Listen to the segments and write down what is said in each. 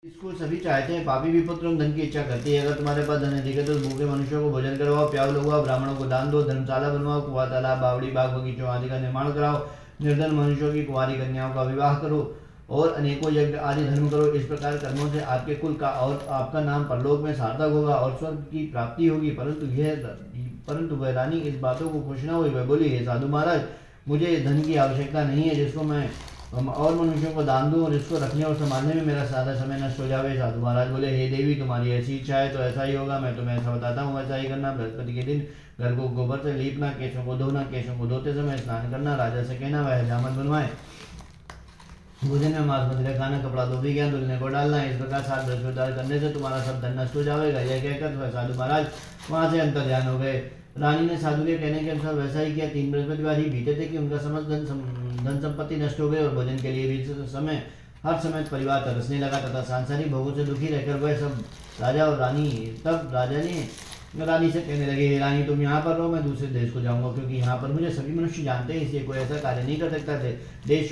इसको सभी चाहते हैं, पापी भी पुत्र धन की इच्छा करती है। अगर तुम्हारे पास धन अधिक है तो भूखे मनुष्यों को भोजन करवाओ, प्याऊ लगवाओ, ब्राह्मणों को दान दो, धर्मशाला बनवाओ, कुआं तालाब बावड़ी बाग बगीचों आदि का निर्माण कराओ, निर्धन मनुष्यों की कुंवारी कन्याओं का विवाह करो और अनेकों यज्ञ आदि धर्म करो। इस प्रकार कर्मों से आपके कुल का और आपका नाम परलोक में सार्थक होगा और स्वर्ग की प्राप्ति होगी। परंतु वह रानी इस बातों को खुश न हुई। वह बोली, हे साधु महाराज, मुझे धन की आवश्यकता नहीं है जिसको मैं और मनुष्यों को दान दूं और इसको रखने और संभालने में मेरा सारा समय नष्ट हो जावे। साधु महाराज बोले, हे देवी, तुम्हारी ऐसी इच्छा है तो ऐसा ही होगा। मैं तुम्हें ऐसा बताता हूँ, ऐसा ही करना। बृहस्पति के दिन घर को गोबर से लीपना, केशों को धोना, केशों को धोते समय स्नान करना, राजा से कहना वह हजामत बनवाए, भोजन में मांस मदिरा खाना, कपड़ा धोबी गया धुलने को डालना। इस प्रकार 7 बृहस्पतिवार करने से तुम्हारा सब धन नष्ट हो जाएगा। यह कहकर वह साधु महाराज वहां से अंतर ध्यान हो गए। रानी ने साधु के कहने के अनुसार वैसा ही किया। 3 बृहस्पतिवार ही बीते थे कि उनका समस्त धन संपत्ति नष्ट हो गई और भोजन के लिए भी हर समय परिवार तरसने लगा तथा सांसारिक भोगों से दुखी रहकर वह सब राजा और रानी तब राजा ने रानी से कहने लगे, हे रानी, तुम यहाँ पर रहो, मैं दूसरे देश को जाऊंगा, क्योंकि यहाँ पर मुझे सभी मनुष्य जानते हैं, इसलिए कोई ऐसा कार्य नहीं कर सकता थे। देश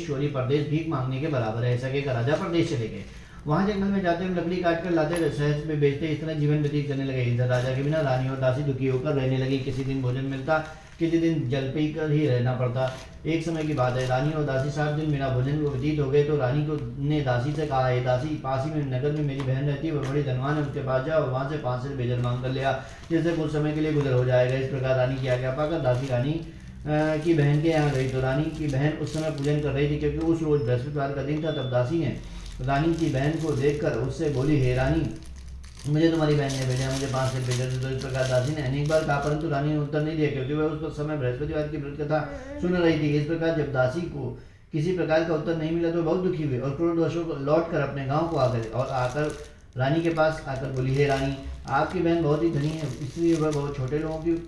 चोरी परदेश भीख मांगने के बराबर है। ऐसा कहकर राजा परदेश चले गए। वहां जंगल में जाते हुए लकड़ी काट कर लाते, शहर में बेचते, इस तरह जीवन व्यतीत करने लगे। इधर राजा के बिना रानी और दासी दुखी होकर रहने लगी। किसी दिन भोजन मिलता, किसी दिन जल पी कर ही रहना पड़ता। एक समय की बात है, रानी और दासी 7 दिन बिना भोजन को व्यतीत हो गए तो रानी को ने दासी से कहा, हे दासी, पास ही में नगर में मेरी बहन रहती है, वह बड़ी धनवान है, उसके पास जाओ और वहां से 5 से बेजल मांग कर लिया, जिससे कुछ समय के लिए गुजर हो जाएगा। इस प्रकार रानी की आज्ञा पाकर दासी रानी की बहन के यहाँ गई तो रानी की बहन उस समय पूजन कर रही थी, क्योंकि उस रोज बृहस्पतिवार का दिन था। तब दासी ने रानी की बहन को देखकर उससे बोली, हे रानी, मुझे तुम्हारी बहन ने भेजा, मुझे 5 से भेजा। तो इस प्रकार दासी ने अनेक बार कहा, परंतु रानी ने उत्तर नहीं दिया, क्योंकि वह उस समय बृहस्पतिवार की व्रत कथा सुन रही थी। इस प्रकार जब दासी को किसी प्रकार का उत्तर नहीं मिला तो बहुत दुखी हुई और क्रोधवश लौट कर अपने गाँव को आ गए और आकर रानी के पास आकर बोली, हे रानी, आपकी बहन बहुत ही धनी है, इसलिए वह बहुत छोटे लोगों की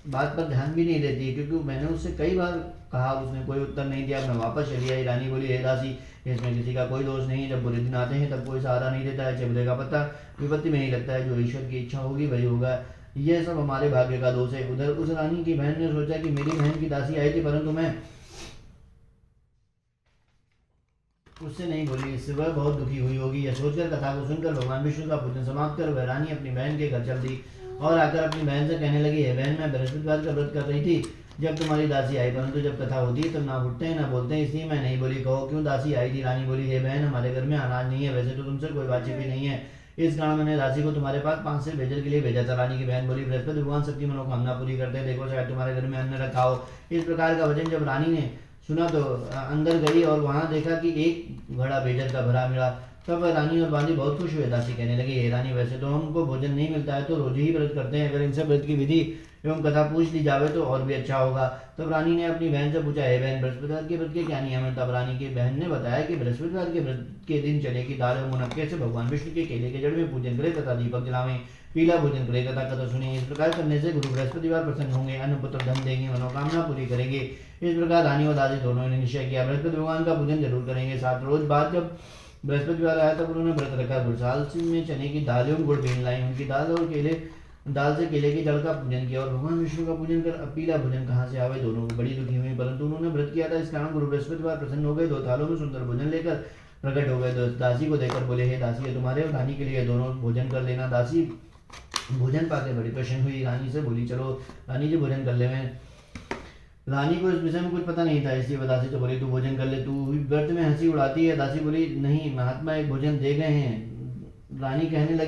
बात पर ध्यान भी नहीं देती है, क्योंकि मैंने उससे कई बार कहा, उसने कोई उत्तर नहीं दिया, मैं वापस चली आई। रानी बोली, हे दासी, इसमें किसी का कोई दोष नहीं। जब बुरे दिन आते हैं तब कोई सहारा नहीं देता है, चबले का पत्ता विपत्ति में ही लगता है, जो ईश्वर की इच्छा होगी वही होगा, यह सब हमारे भाग्य का दोष है। उधर उस रानी की बहन ने सोचा कि मेरी बहन की दासी आई थी, परंतु मैं उससे नहीं बोली, इससे वह बहुत दुखी हुई होगी। यह सोचकर कथा को सुनकर भगवान विष्णु का पूजन समाप्त कर वह रानी अपनी बहन के घर चल दी और आकर अपनी बहन से कहने लगी, हे बहन, मैं बृहस्पतिवार का व्रत कर रही थी जब तुम्हारी दासी आई, परंतु जब कथा होती है तब ना उठते हैं ना बोलते हैं, इसलिए मैं नहीं बोली। कहो क्यों दासी आई थी? रानी बोली, हे बहन, हमारे घर में अनाज नहीं है, वैसे तो तुमसे कोई बातचीत भी नहीं है, इस कारण मैंने दासी को तुम्हारे पास 5 से भेजने के लिए भेजा था। रानी की बहन बोली, बृहस्पति भगवान सबकी मनोकामना पूरी करते हैं, देखो शायद तुम्हारे घर में अन्न रखा हो। इस प्रकार का वचन जब रानी ने सुना तो अंदर गई और वहां देखा कि एक घड़ा बेजल का भरा मिला। तब रानी और बाली बहुत खुश हुए। दासी कहने लगी, हे रानी, वैसे तो हमको भोजन नहीं मिलता है तो रोज ही व्रत करते हैं, अगर इनसे व्रत की विधि एवं कथा पूछ ली जावे तो और भी अच्छा होगा। तब रानी ने अपनी बहन से पूछा, हे बहन, बृहस्पतिवार के व्रत के क्या नियम है? तब रानी की बहन ने बताया कि बृहस्पतिवार के व्रत के दिन चने की दाल एवं मुनक्के से भगवान विष्णु के केले के जड़ में पूजन करे तथा दीपक जलावे, पीला भोजन करे तथा कथा सुने। इस प्रकार करने से गुरु बृहस्पतिवार प्रसन्न होंगे, अन्न पुत्र धन देंगे, मनोकामना पूरी करेंगे। इस प्रकार रानी और दासी दोनों ने निश्चय किया बृहस्पति भगवान का पूजन जरूर करेंगे। 7 रोज बाद जब बृहस्पतिवार आया तब उन्होंने व्रत रखा। गुड़साल में चने की दाल एवं गुड़ बीन लाई, उनकी दाल से केले की जड़ का पूजन किया और भगवान विष्णु का पूजन कर पीला भोजन कहाँ से आवे, दोनों को बड़ी दुखी हुई, परंतु उन्होंने व्रत किया था, इस कारण गुरु बृहस्पतिवार प्रसन्न हो गए। 2 थालों में सुंदर भोजन लेकर प्रकट हो गए। दासी को देखकर बोले, हे दासी, तुम्हारे और रानी के लिए दोनों भोजन कर लेना। दासी भोजन पाकर बड़ी प्रसन्न हुई, रानी से बोली, चलो रानी जी भोजन कर ले। रानी को इस विषय में कुछ पता नहीं था, इसलिए वह दासी से बोली, तू भोजन कर ले, तू व्रत में हंसी उड़ाती है। दासी बोली, नहीं, महात्मा एक भोजन दे गए हैं। रानी कहने लगी,